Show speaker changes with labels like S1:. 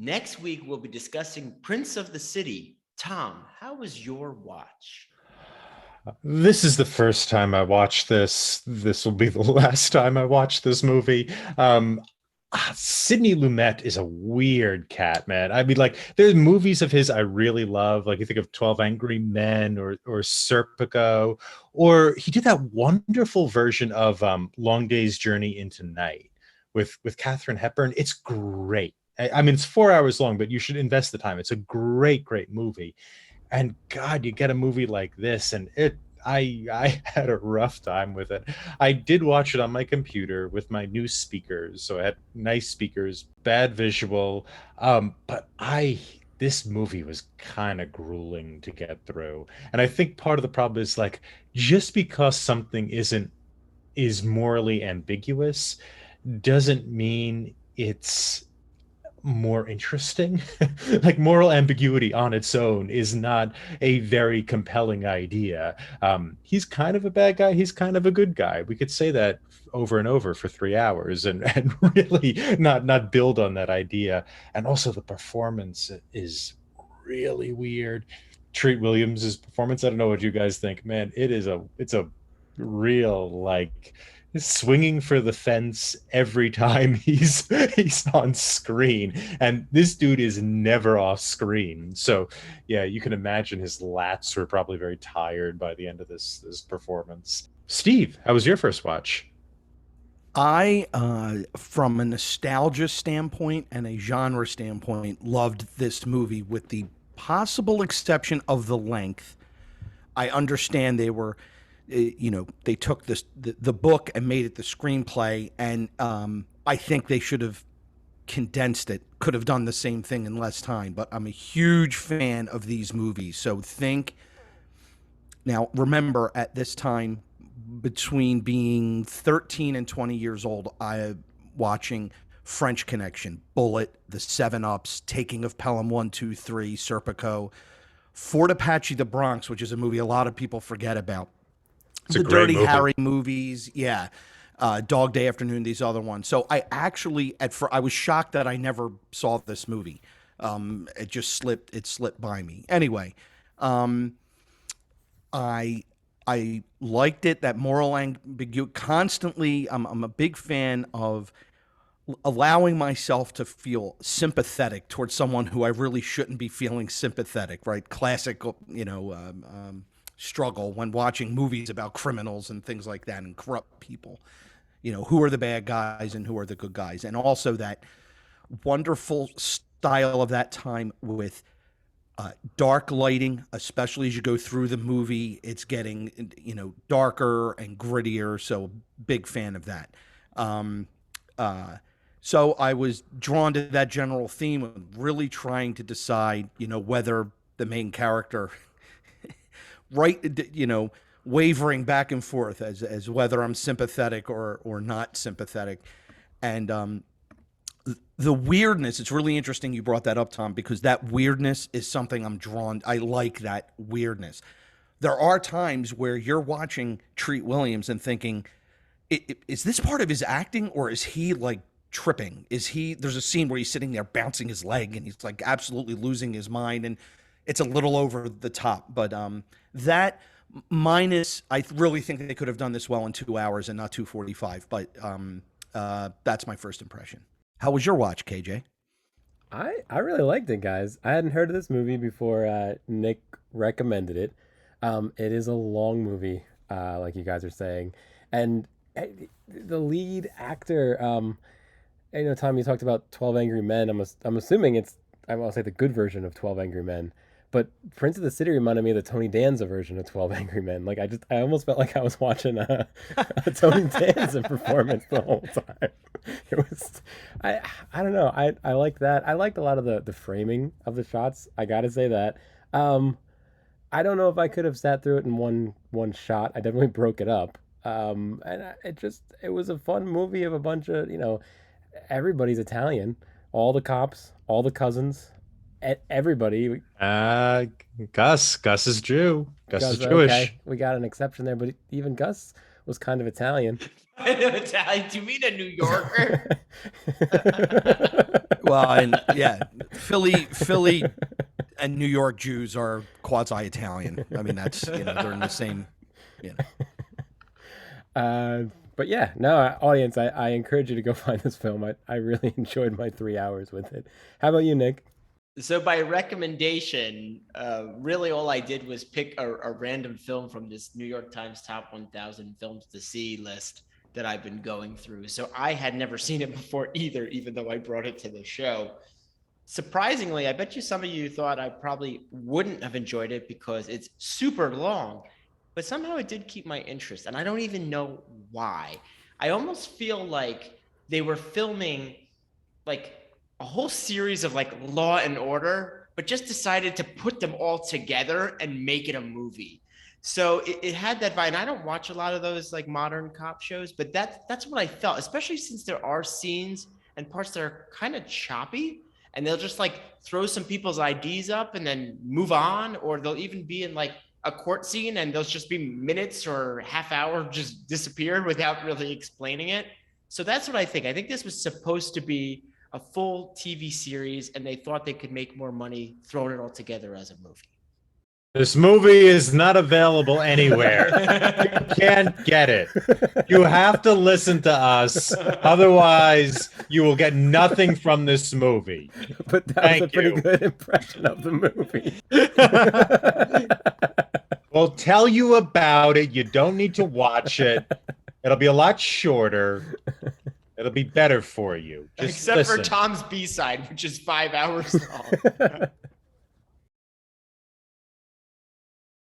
S1: Next week, we'll be discussing Prince of the City. Tom, how was your watch?
S2: This is the first time I watched this. This will be the last time I watch this movie. Sidney Lumet is a weird cat, man. I mean, like, there's movies of his I really love. Like, you think of 12 Angry Men or Serpico, or he did that wonderful version of Long Day's Journey into Night with Katharine Hepburn. It's great. I mean, it's 4 hours long, but you should invest the time. It's a great, great movie. And God, you get a movie like this, and I had a rough time with it. I did watch it on my computer with my new speakers, so I had nice speakers, bad visual. But I this movie was kind of grueling to get through. And I think part of the problem is like just because something isn't is morally ambiguous doesn't mean it's more interesting. Like moral ambiguity on its own is not a very compelling idea. He's kind of a bad guy. He's kind of a good guy. We could say that over and over for 3 hours and really not build on that idea. And also the performance is really weird. Treat Williams's performance. I don't know what you guys think, man. It's a real like swinging for the fence every time he's on screen, and this dude is never off screen. So yeah, you can imagine his lats were probably very tired by the end of this performance. Steve, how was your first watch?
S3: From a nostalgia standpoint and a genre standpoint, loved this movie with the possible exception of the length. I understand they were, they took the book and made it the screenplay, and I think they should have condensed it. Could have done the same thing in less time. But I'm a huge fan of these movies. So think now. Remember, at this time, between being 13 and 20 years old, I watching French Connection, Bullet, The Seven Ups, Taking of Pelham 123, Serpico, Fort Apache, The Bronx, which is a movie a lot of people forget about.
S2: It's a
S3: The
S2: great
S3: Dirty
S2: movie.
S3: Harry movies, yeah. Dog Day Afternoon, these other ones. So I actually, I was shocked that I never saw this movie. It slipped by me. Anyway, um, I I liked it. That moral ambiguity constantly. I'm a big fan of allowing myself to feel sympathetic towards someone who I really shouldn't be feeling sympathetic. Right? Classic, struggle when watching movies about criminals and things like that and corrupt people. Who are the bad guys and who are the good guys, and also that wonderful style of that time with dark lighting, especially as you go through the movie. It's getting darker and grittier. So big fan of that. Um, uh, so I was drawn to that general theme of really trying to decide, whether the main character, right, wavering back and forth as whether I'm sympathetic or not sympathetic, and the weirdness. It's really interesting you brought that up, Tom, because that weirdness is something I'm drawn. I like that weirdness. There are times where you're watching Treat Williams and thinking, Is this part of his acting, or is he like tripping? Is he? There's a scene where he's sitting there bouncing his leg and he's like absolutely losing his mind, and it's a little over the top. But that minus, I really think they could have done this well in 2 hours and not 2:45. But that's my first impression. How was your watch, KJ?
S4: I really liked it, guys. I hadn't heard of this movie before Nick recommended it. It is a long movie, like you guys are saying, and the lead actor. Tom, you talked about 12 Angry Men. I'm assuming it's I will say the good version of 12 Angry Men. But Prince of the City reminded me of the Tony Danza version of 12 Angry Men. Like I almost felt like I was watching a Tony Danza performance the whole time. It was, I don't know. I liked that. I liked a lot of the framing of the shots. I gotta say that. Um, I don't know if I could have sat through it in one shot. I definitely broke it up. It was a fun movie of a bunch of everybody's Italian, all the cops, all the cousins, everybody.
S2: Uh Gus is Jew. Gus is
S4: Gus,
S2: Jewish.
S4: okay, we got an exception there, but even Gus was kind of Italian.
S1: I know Italian. Do you mean a New Yorker?
S3: Well, and yeah, Philly and New York Jews are quasi-Italian. I mean, that's, they're in the same,
S4: But yeah, no, audience, I encourage you to go find this film. I really enjoyed my 3 hours with it. How about you, Nick?
S1: So by recommendation, really all I did was pick a random film from this New York Times Top 1000 Films to See list that I've been going through. So I had never seen it before either, even though I brought it to the show. Surprisingly, I bet you some of you thought I probably wouldn't have enjoyed it because it's super long, but somehow it did keep my interest. And I don't even know why. I almost feel like they were filming like a whole series of like Law and Order, but just decided to put them all together and make it a movie. So it had that vibe. And I don't watch a lot of those like modern cop shows, but that's what I felt, especially since there are scenes and parts that are kind of choppy, and they'll just like throw some people's IDs up and then move on, or they'll even be in like a court scene and they'll just be minutes or half hour just disappear without really explaining it. So that's what I think. I think this was supposed to be a full TV series, and they thought they could make more money throwing it all together as a movie.
S2: This movie is not available anywhere. You can't get it. You have to listen to us. Otherwise, you will get nothing from this movie.
S4: But that was a
S2: Thank
S4: pretty
S2: you.
S4: good impression of the movie.
S2: We'll tell you about it. You don't need to watch it. It'll be a lot shorter. It'll be better for you. Just
S1: Except for
S2: listen.
S1: Tom's B-side, which is 5 hours long.